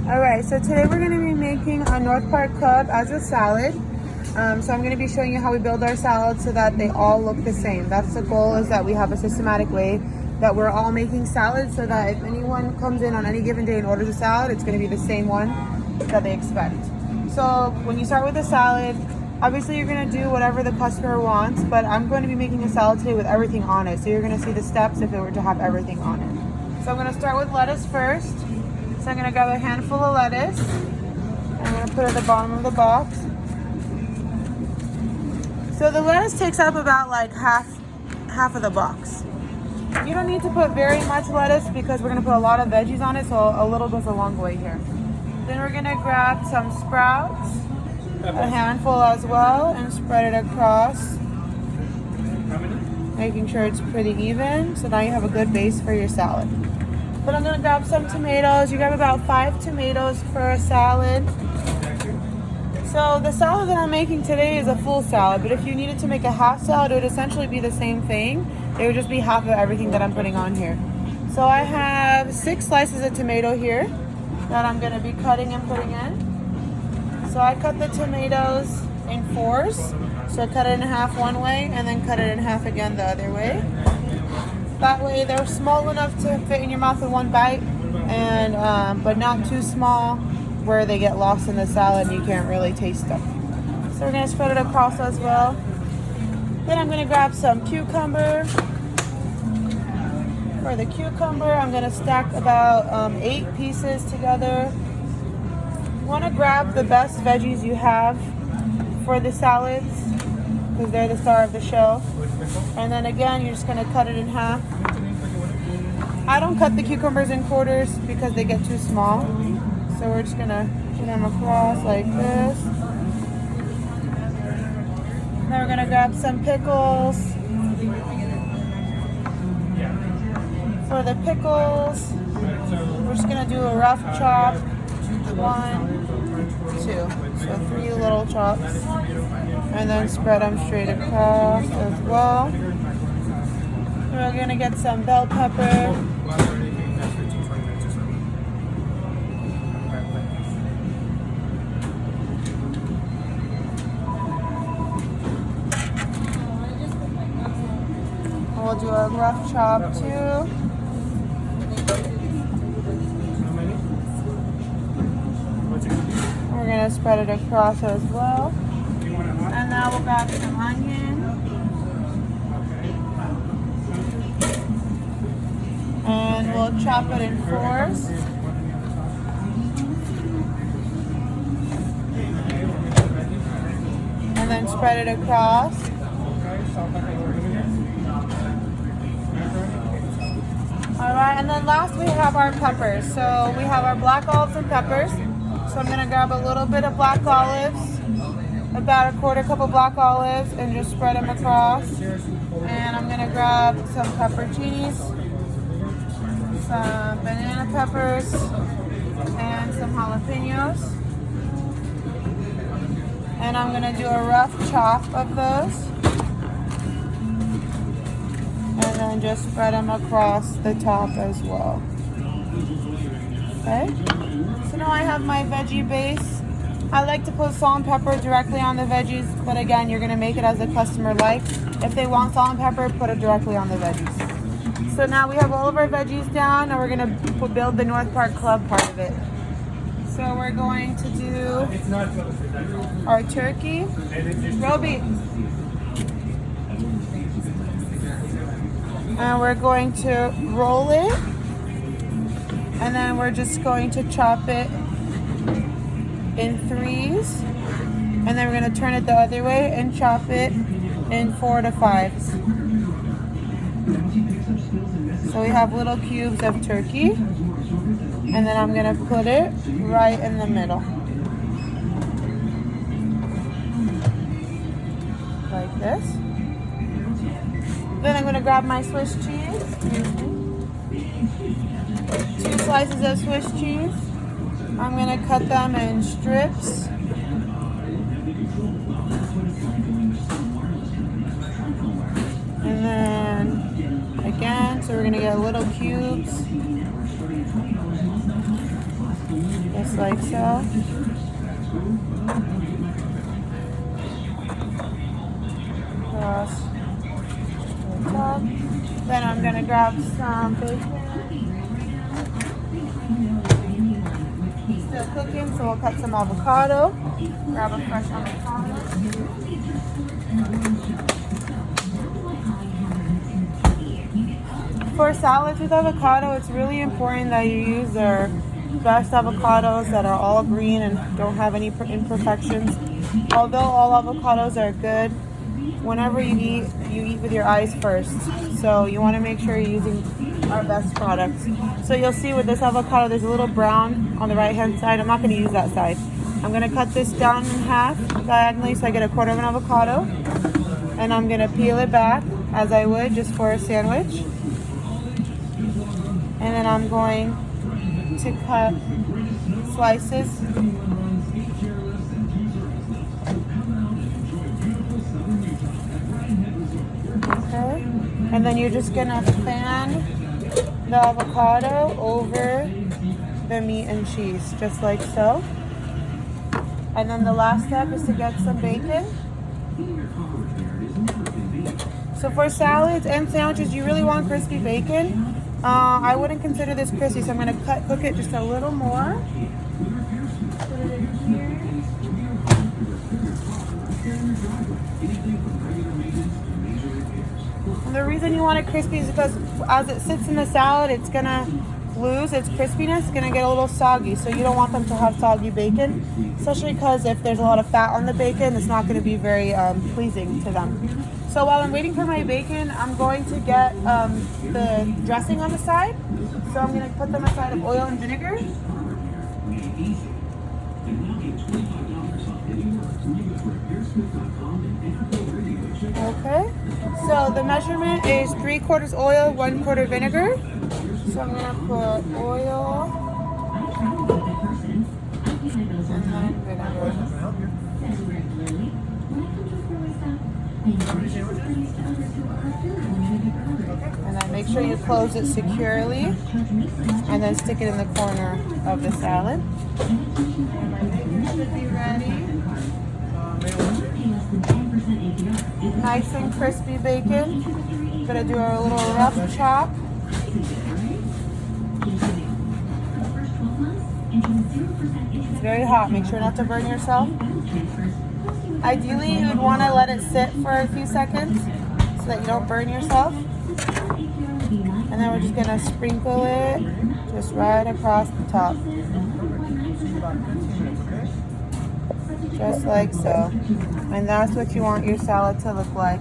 All right, so today we're going to be making a North Park Club as a salad. So I'm going to be showing you how we build our salads so that they all look the same. That's the goal, is that we have a systematic way that we're all making salads so that if anyone comes in on any given day and orders a salad, it's going to be the same one that they expect. So when you start with a salad, obviously you're going to do whatever the customer wants, but I'm going to be making a salad today with everything on it. So you're going to see the steps if it were to have everything on it. So I'm going to start with lettuce first. So I'm going to grab a handful of lettuce. I'm going to put it at the bottom of the box. So the lettuce takes up about like half of the box. You don't need to put very much lettuce because we're going to put a lot of veggies on it, so a little goes a long way here. Then we're going to grab some sprouts, a handful as well, and spread it across, making sure it's pretty even. So now you have a good base for your salad. Then I'm going to grab some tomatoes. You grab about 5 tomatoes for a salad. So the salad that I'm making today is a full salad, but if you needed to make a half salad, it would essentially be the same thing. It would just be half of everything that I'm putting on here. So I have 6 slices of tomato here that I'm going to be cutting and putting in. So I cut the tomatoes in 4s. So I cut it in half one way and then cut it in half again the other way. That way they're small enough to fit in your mouth with one bite, and but not too small where they get lost in the salad and you can't really taste them. So we're going to spread it across as well. Then I'm going to grab some cucumber. For the cucumber, I'm going to stack about 8 pieces together. You want to grab the best veggies you have for the salads because they're the star of the show. And then again, you're just going to cut it in half. I don't cut the cucumbers in quarters because they get too small. So we're just going to put them across like this. Then we're going to grab some pickles. For the pickles, we're just going to do a rough chop. 1, 2. So 3 little chops. And then spread them straight across as well. We're going to get some bell pepper. We'll do a rough chop too. We're going to spread it across as well. And now we'll grab some onion. And we'll chop it in 4s. And then spread it across. Alright, and then last we have our peppers. So we have our black olives and peppers. So I'm going to grab a little bit of black olives, about a 1/4 cup of black olives, and just spread them across. And I'm going to grab some pepperoncinis, some banana peppers, and some jalapenos. And I'm going to do a rough chop of those. And then just spread them across the top as well. Okay? So now I have my veggie base. I like to put salt and pepper directly on the veggies, but again, you're going to make it as the customer likes. If they want salt and pepper, put it directly on the veggies. So now we have all of our veggies down, and we're going to build the North Park Club part of it. So we're going to do our turkey. Roby. And we're going to roll it, and then we're just going to chop it in 3s, and then we're going to turn it the other way and chop it in 4 to 5s. So we have little cubes of turkey, and then I'm going to put it right in the middle, like this. Then I'm going to grab my Swiss cheese. 2 slices of Swiss cheese. I'm going to cut them in strips. And then again, so we're going to get little cubes. Just just like so. Across the top. Then I'm gonna grab some bacon. Still cooking, so we'll cut some avocado. Grab a fresh avocado. For salads with avocado, it's really important that you use their best avocados that are all green and don't have any imperfections. Although all avocados are good, whenever you eat with your eyes first. So you want to make sure you're using our best products. So you'll see with this avocado, there's a little brown on the right hand side. I'm not going to use that side. I'm going to cut this down in half diagonally so I get a quarter of an avocado. And I'm going to peel it back as I would just for a sandwich. And then I'm going to cut slices. Okay. And then you're just gonna fan the avocado over the meat and cheese, just like so. And then the last step is to get some bacon. So for salads and sandwiches, you really want crispy bacon. I wouldn't consider this crispy, so I'm going to cook it just a little more. Put it in here. And the reason you want it crispy is because as it sits in the salad, it's going to lose its crispiness. It's going to get a little soggy, so you don't want them to have soggy bacon, especially because if there's a lot of fat on the bacon, it's not going to be very pleasing to them. So while I'm waiting for my bacon, I'm going to get the dressing on the side. So I'm going to put them aside of oil and vinegar. Okay, so the measurement is 3/4 oil, 1/4 vinegar. So I'm going to put oil and then vinegar. And then make sure you close it securely and then stick it in the corner of the salad. And my bacon should be ready. Nice and crispy bacon. I'm gonna do a little rough chop. It's very hot, make sure not to burn yourself. Ideally, you would want to let it sit for a few seconds so that you don't burn yourself. And then we're just going to sprinkle it just right across the top. Just like so. And that's what you want your salad to look like.